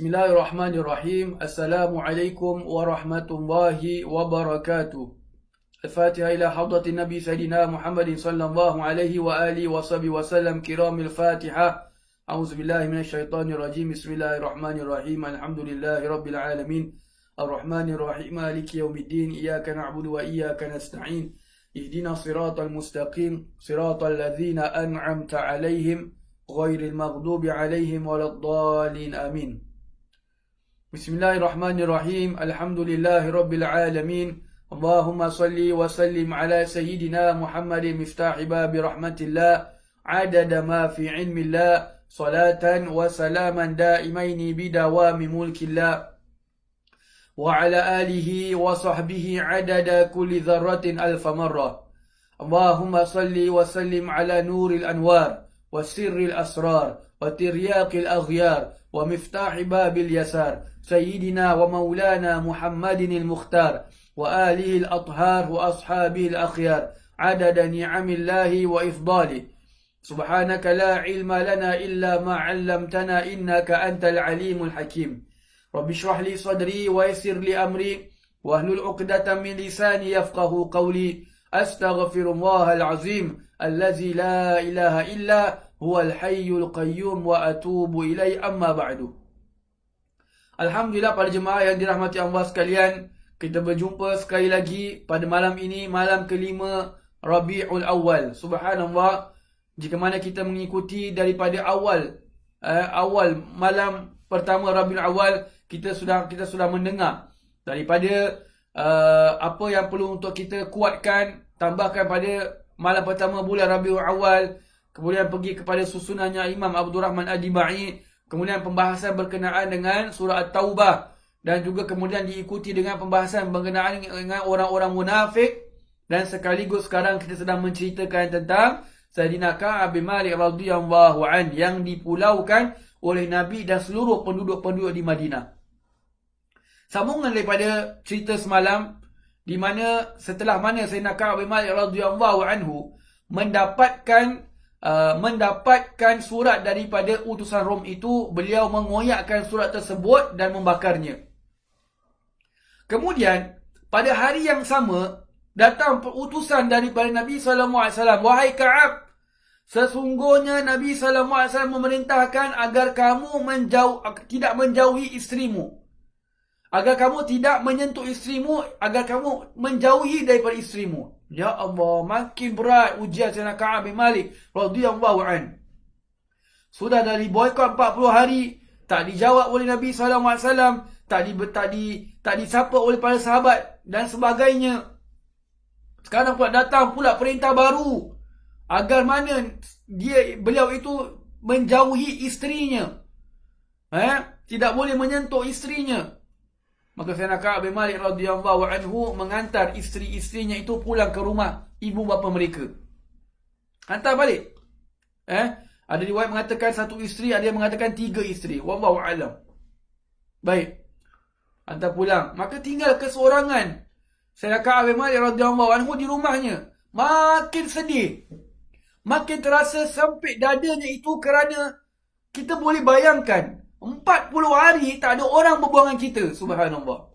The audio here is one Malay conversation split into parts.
Bismillahirrahmanirrahim. Assalamualaikum warahmatullahi wabarakatuh. Al-Fatiha ila hadratin Nabi Sayyidina Muhammadin sallallahu alaihi wa alihi wa sahbihi wa sallam. Kiramil Fatiha. A'udzubillahi minasyaitonir rajim. Bismillahirrahmanirrahim. Alhamdulillahi rabbil alamin. Ar-Rahmanirrahim. Maliki yaumiddin. Iyyaka na'budu wa iyyaka nasta'in. Ihdinas siratal mustaqim. Siratal ladzina an'amta 'alaihim ghairil maghdubi 'alaihim waladdallin. Amin. Bismillahirrahmanirrahim. Alhamdulillahi rabbil alamin. Allahumma salli wa sallim ala sayyidina Muhammadin miftahi babi rahmatillah adada ma fi ilmillah salatan wa salaman daimaini bidawami mulkillah wa ala alihi wa sahbihi adada kulli dharratin alfa marrah. Allahumma salli wa sallim ala nuril anwar wa sirril asrar wa tiryaqil aghyar wa miftahi babil yasar سيدنا ومولانا محمد المختار وآله الأطهار وأصحابه الأخيار عدد نعم الله وإفضاله. سبحانك لا علم لنا إلا ما علمتنا إنك أنت العليم الحكيم. رب اشرح لي صدري ويسر لي أمري واحلل عقدة من لساني يفقه قولي. أستغفر الله العظيم الذي لا إله إلا هو الحي القيوم وأتوب إليه. أما بعد. Alhamdulillah, para jemaah yang dirahmati Allah sekalian, kita berjumpa sekali lagi pada malam ini, malam kelima Rabiul Awal. Subhanallah, jika mana kita mengikuti daripada awal malam pertama Rabiul Awal, kita sudah mendengar daripada apa yang perlu untuk kita kuatkan, tambahkan pada malam pertama bulan Rabiul Awal, kemudian pergi kepada susunannya Imam Abdul Rahman Ad-Dibai, kemudian pembahasan berkenaan dengan surah At-Taubah, dan juga kemudian diikuti dengan pembahasan berkenaan dengan orang-orang munafik, dan sekaligus sekarang kita sedang menceritakan tentang Sayyidina Ka'ab bin Malik radhiyallahu an yang dipulaukan oleh Nabi dan seluruh penduduk-penduduk di Madinah. Sambungan daripada cerita semalam, di mana setelah mana Sayyidina Ka'ab bin Malik radhiyallahu anhu mendapatkan surat daripada utusan Rom itu, beliau mengoyakkan surat tersebut dan membakarnya. Kemudian pada hari yang sama datang utusan daripada Nabi SAW. Wahai Ka'ab, sesungguhnya Nabi SAW memerintahkan agar kamu tidak menjauhi isterimu, agar kamu tidak menyentuh isterimu, agar kamu menjauhi daripada isterimu. Ya Allah, makin berat ujian Sayyidina Ka'ab bin Malik radhiyallahu an. Sudah dari boykot 40 hari, tak dijawab oleh Nabi SAW, tak disapa oleh para sahabat dan sebagainya. Sekarang pula datang pula perintah baru agar mana beliau itu menjauhi isterinya, tidak boleh menyentuh isterinya. Maka Sayyidina Ka'ab bin Malik radhiyallahu anhu mengantar isteri-isterinya itu pulang ke rumah ibu bapa mereka. Hantar balik. Ada riwayat mengatakan satu isteri, ada yang mengatakan 3 isteri. Wallahu a'lam. Baik. Hantar pulang. Maka tinggal keseorangan Sayyidina Ka'ab bin Malik radhiyallahu anhu di rumahnya. Makin sedih, makin terasa sempit dadanya itu, kerana kita boleh bayangkan 40 hari tak ada orang berbual dengan kita. Subhanallah.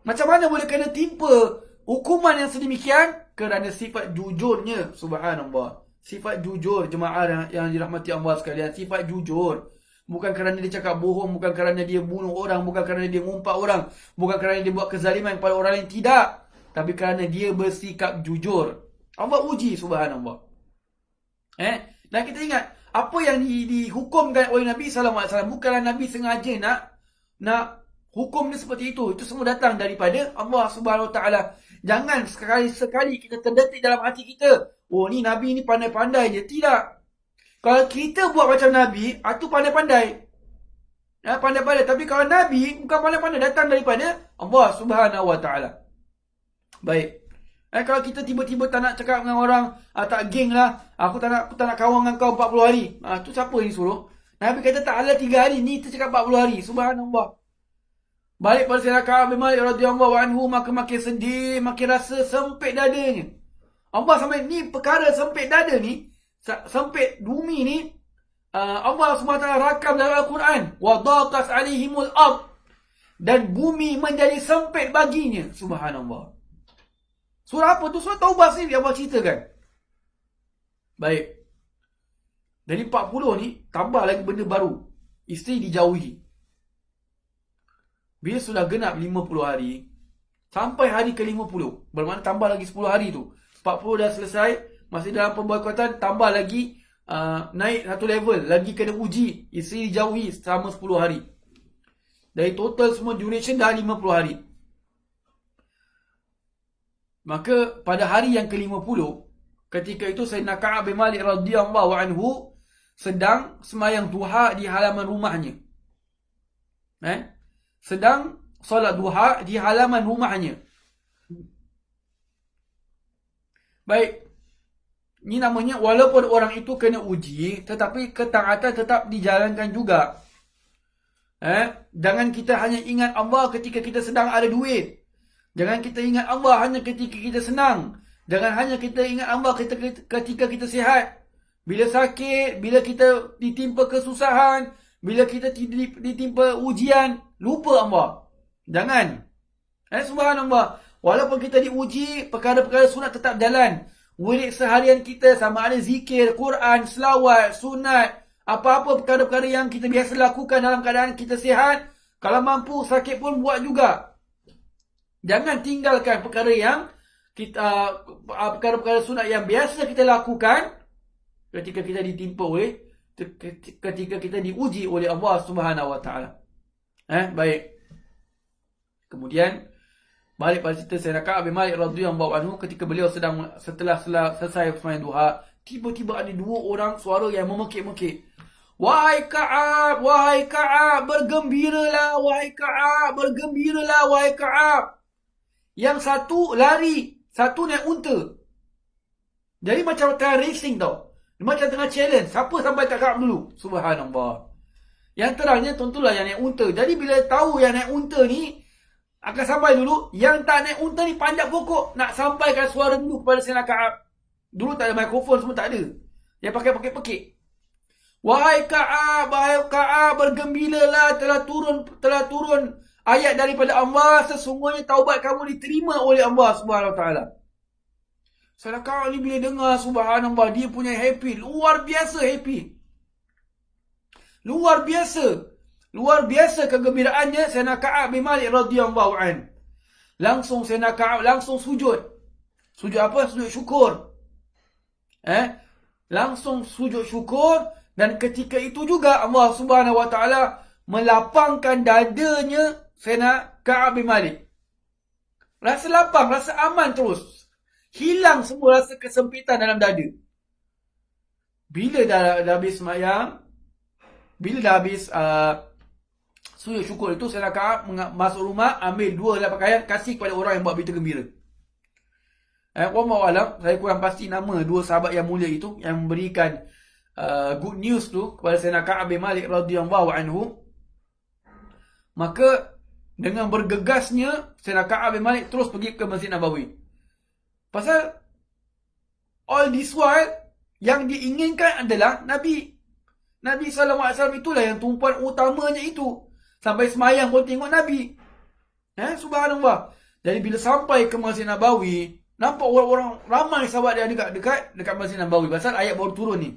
Macam mana boleh kena timpa hukuman yang sedemikian? Kerana sifat jujurnya. Subhanallah. Sifat jujur, jemaah yang dirahmati Allah sekalian. Sifat jujur. Bukan kerana dia cakap bohong, bukan kerana dia bunuh orang, bukan kerana dia mengumpat orang, bukan kerana dia buat kezaliman kepada orang lain. Tidak. Tapi kerana dia bersikap jujur. Allah uji, subhanallah. Dan kita ingat, apa yang dihukumkan oleh Nabi SAW, bukanlah Nabi sengaja nak hukum dia seperti itu. Itu semua datang daripada Allah Subhanahu Wa Taala. Jangan sekali-sekali kita terdetik dalam hati kita, oh ni Nabi ni pandai-pandai je. Tidak. Kalau kita buat macam Nabi, itu pandai-pandai. Pandai-pandai. Tapi kalau Nabi bukan pandai-pandai, datang daripada Allah Subhanahu Wa Taala. Baik. Kalau kita tiba-tiba tak nak cakap dengan orang, tak geng lah, aku tak nak kawan dengan kau 40 hari. Tu siapa yang suruh? Nabi kata tak ada 3 hari, ni kita cakap 40 hari. Subhanallah. Balik pada Sayyidina Ka'ab bin Malik radhiyallahu anhu, maka makin sedih, makin rasa sempit dadanya. Allah sampai ni perkara sempit dada ni, sempit bumi ni, Allah SWT rakam dalam Al-Quran, wa daqat alaihimul ard, dan bumi menjadi sempit baginya. Subhanallah. Surah apa tu? Surah Taubah sendiri Allah ceritakan. Baik. Dari 40 ni, tambah lagi benda baru. Isteri dijauhi. Bila sudah genap 50 hari, sampai hari ke-50, bermakna tambah lagi 10 hari tu. 40 dah selesai, masih dalam pemboikotan, tambah lagi naik satu level, lagi kena uji. Isteri dijauhi selama 10 hari. Dari total semua duration dah 50 hari. Maka pada hari yang ke-50, ketika itu Sayyidina Ka'ab bin Malik radhiyallahu anhu sedang semayang duha di halaman rumahnya. Sedang solat duha di halaman rumahnya. Baik. Ini namanya, walaupun orang itu kena uji, tetapi ketaatan tetap dijalankan juga. Jangan kita hanya ingat Allah ketika kita sedang ada duit. Jangan kita ingat Allah hanya ketika kita senang. Jangan hanya kita ingat Allah ketika kita sihat. Bila sakit, bila kita ditimpa kesusahan, bila kita ditimpa ujian, lupa Allah. Jangan. Subhanallah. Walaupun kita diuji, perkara-perkara sunat tetap jalan. Wirid seharian kita, sama ada zikir, Quran, selawat, sunat, apa-apa perkara-perkara yang kita biasa lakukan dalam keadaan kita sihat, kalau mampu sakit pun buat juga. Jangan tinggalkan perkara yang kita, perkara-perkara sunat yang biasa kita lakukan ketika kita ditimpa oleh, ketika kita diuji oleh Allah Subhanahu Wa Taala. Baik. Kemudian balik pada cerita Sayyidina Ka'ab bin Malik radhiyallahu anhu, ketika beliau setelah selesai sembahyang duha, tiba-tiba ada dua orang suara yang memekik-mekik. Wahai Ka'ab, wahai Ka'ab, bergembiralah wahai Ka'ab, bergembiralah wahai Ka'ab. Yang satu lari, satu naik unta. Jadi macam tengah racing tau. Macam tengah challenge, siapa sampai kat Ka'ab dulu. Subhanallah. Yang terangnya tentulah yang naik unta. Jadi bila tahu yang naik unta ni akan sampai dulu, yang tak naik unta ni panjat pokok nak sampaikan suara dulu kepada Sayyidina Ka'ab. Dulu tak ada mikrofon, semua tak ada. Dia pakai pekik-pekik. Wahai Ka'ab, bergembiralah, telah turun ayat daripada Allah, sesungguhnya taubat kamu diterima oleh Allah Subhanahu Wa Taala. Sayyidina Ka'ab ni bila dengar, subhanallah, dia punya happy, luar biasa happy. Luar biasa kegembiraannya Sayyidina Ka'ab bin Malik radhiyallahu an. Langsung Sayyidina Ka'ab langsung sujud. Sujud apa? Sujud syukur. Langsung sujud syukur, dan ketika itu juga Allah Subhanahu Wa Taala melapangkan dadanya Sayyidina Ka'ab bin Malik. Rasa lapang, rasa aman terus. Hilang semua rasa kesempitan dalam dada. Bila dah habis semayang, bila dah habis sujud syukur itu, Sayyidina Ka'ab masuk rumah, ambil 2 helai pakaian, kasih kepada orang yang buat berita gembira. Wallahu alam, saya kurang pasti nama 2 sahabat yang mulia itu yang memberikan good news tu kepada Sayyidina Ka'ab bin Malik radhiyallahu anhu. Maka dengan bergegasnya Sayyidina Ka'ab bin Malik terus pergi ke Masjid Nabawi. Pasal all this while yang diinginkan adalah Nabi SAW itulah yang tumpuan utamanya itu. Sampai semayang pun tengok Nabi. Subhanallah. Jadi bila sampai ke Masjid Nabawi, nampak orang-orang ramai sahabat dia dekat Masjid Nabawi. Pasal ayat baru turun ni.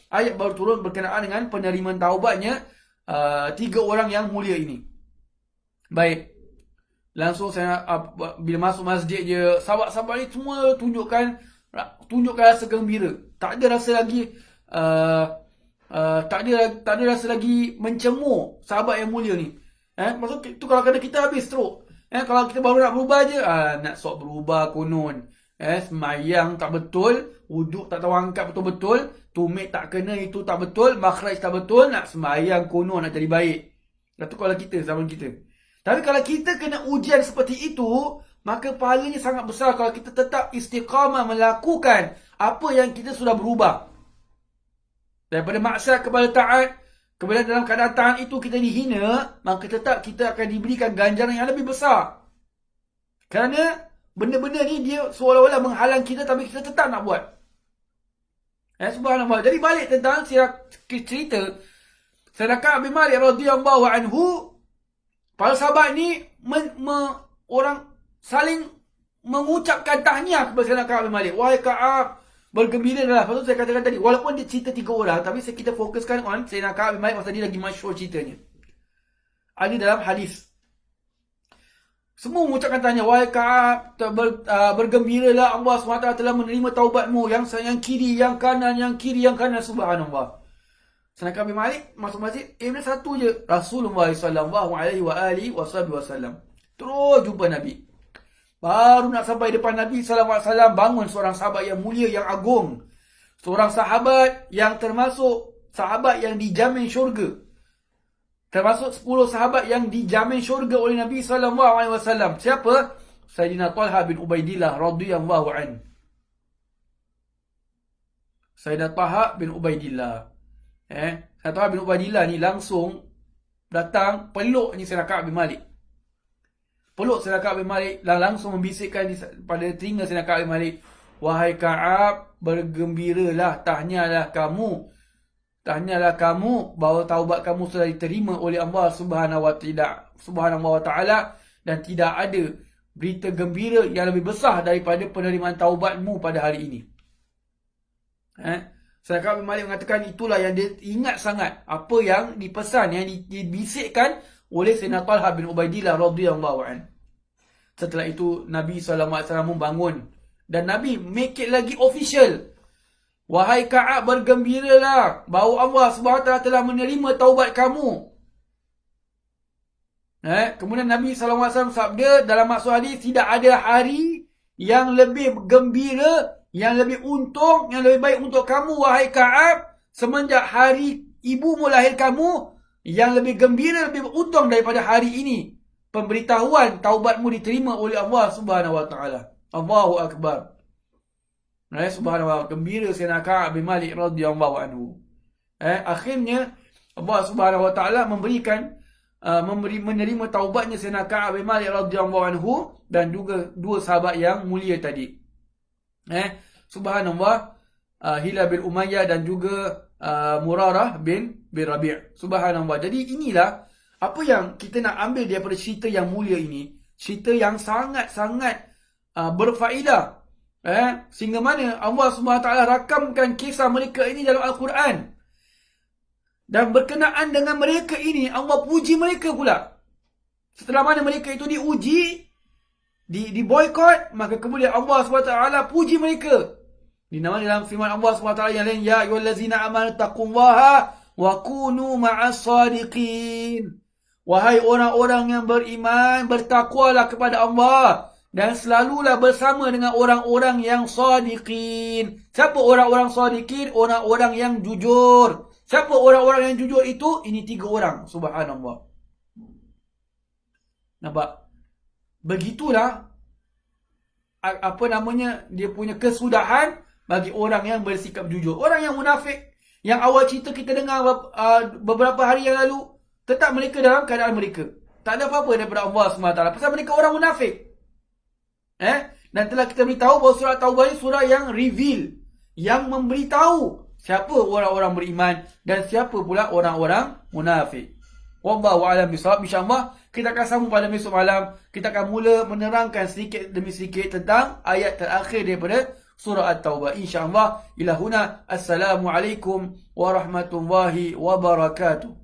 Ayat baru turun berkenaan dengan penerimaan taubatnya 3 orang yang mulia ini. Baik. Langsung saya bila masuk masjid je, sahabat-sahabat ni semua tunjukkan rasa gembira. Tak ada rasa lagi tak ada rasa lagi mencemur sahabat yang mulia ni. Maksud tu kalau kena kita habis teruk. Kalau kita baru nak berubah je, nak sok berubah konon. Semayang tak betul, wuduk tak tahu angkat betul-betul, tumit tak kena itu tak betul, makhraj tak betul, nak semayang konon nak jadi baik. Itu kalau kita, zaman kita. Tapi kalau kita kena ujian seperti itu, maka pahalanya sangat besar kalau kita tetap istiqamah melakukan apa yang kita sudah berubah. Daripada maksiat kepada taat, kemudian dalam keadaan taat itu kita dihina, maka tetap kita akan diberikan ganjaran yang lebih besar. Kerana benda-benda ni dia seolah-olah menghalang kita, tapi kita tetap nak buat. Subhanallah. Jadi balik tentang cerita Sayyidina Ka'ab bin Malik radhiyallahu anhu. Para sahabat ni orang saling mengucapkan tahniah kepada Sayyidina Ka'ab bin Malik. Wahai Ka'ab, bergembiralah. Lepas tu saya katakan tadi, walaupun dia cerita 3 orang, tapi kita fokuskan on Sayyidina Ka'ab bin Malik pasal dia lagi masyhur ceritanya. Ada dalam hadis. Semua mengucapkan tanya, wahai Ka'ab, bergembiralah, Allah SWT telah menerima taubatmu, yang kiri, yang kanan, yang kiri, yang kanan, subhanallah. Sayyidina Ka'ab bin Malik masuk masjid, dia satu je, Rasulullah SAW. Terus jumpa Nabi. Baru nak sampai depan Nabi SAW, bangun seorang sahabat yang mulia, yang agung. Seorang sahabat yang termasuk sahabat yang dijamin syurga. Termasuk 10 sahabat yang dijamin syurga oleh Nabi SAW. Siapa? Sayyidina Talha bin Ubaidillah radhiyallahu an. Sayyidina Talha bin Ubaidillah. Sayyidina Talha bin Ubaidillah ni langsung datang peluk ni Sayyidina Ka'ab bin Malik. Peluk Sayyidina Ka'ab bin Malik dan langsung membisikkan pada telinga Sayyidina Ka'ab bin Malik, wahai Ka'ab, bergembiralah, tahniahlah kamu bahawa taubat kamu sudah diterima oleh Allah Subhanahu wa taala, dan tidak ada berita gembira yang lebih besar daripada penerimaan taubatmu pada hari ini. Sayyidina Ka'ab bin Malik mengatakan itulah yang dia ingat sangat, apa yang dipesan, yang dibisikkan oleh Sayyidina Talha bin Ubaidillah radhiyallahu an. Setelah itu Nabi SAW membangun dan Nabi make it lagi official. Wahai Ka'ab, bergembiralah bahawa Allah SWT telah menerima taubat kamu. Kemudian Nabi SAW sabda dalam maksud hadis, tidak ada hari yang lebih gembira, yang lebih untung, yang lebih baik untuk kamu, wahai Ka'ab, semenjak hari ibumu lahir kamu, yang lebih gembira, lebih untung daripada hari ini. Pemberitahuan taubatmu diterima oleh Allah Subhanahu wa taala. Allahu akbar. Subhanallah, gembira Sayyidina Ka'ab bin Malik radhiyallahu anhu. Akhirnya Allah Subhanahu wa taala menerima taubatnya Sayyidina Ka'ab bin Malik radhiyallahu anhu dan juga 2 sahabat yang mulia tadi. Subhanallah, Hilal bin Umayyah dan juga Murarah bin Rabi'. Subhanallah. Jadi inilah apa yang kita nak ambil daripada cerita yang mulia ini. Cerita yang sangat-sangat berfaedah. Sehingga mana Allah SWT rakamkan kisah mereka ini dalam Al-Quran. Dan berkenaan dengan mereka ini, Allah puji mereka pula. Setelah mana mereka itu diuji, diboykot, maka kemudian Allah SWT puji mereka. Dinamai dalam firman Allah SWT yang lain, ya ayyuhallazina amanu taqullaha wa kunu ma'as sadiqin. Wahai orang-orang yang beriman, bertakwalah kepada Allah dan selalulah bersama dengan orang-orang yang sadiqin. Siapa orang-orang sadiqin? Orang-orang yang jujur. Siapa orang-orang yang jujur itu? Ini 3 orang. Subhanallah. Nampak? Begitulah dia punya kesudahan bagi orang yang bersikap jujur. Orang yang munafik, yang awal cerita kita dengar beberapa hari yang lalu, tetap mereka dalam keadaan mereka. Tak ada apa-apa daripada Allah SWT. Pasal mereka orang munafik. Dan telah kita beritahu bahawa surah Taubah ini surah yang reveal, yang memberitahu siapa orang-orang beriman dan siapa pula orang-orang munafik. Wallahu a'lam bishawab. InsyaAllah kita akan sambung pada besok malam. Kita akan mula menerangkan sedikit demi sedikit tentang ayat terakhir daripada surah At-Taubah. InsyaAllah. Ila huna. Assalamualaikum warahmatullahi wabarakatuh.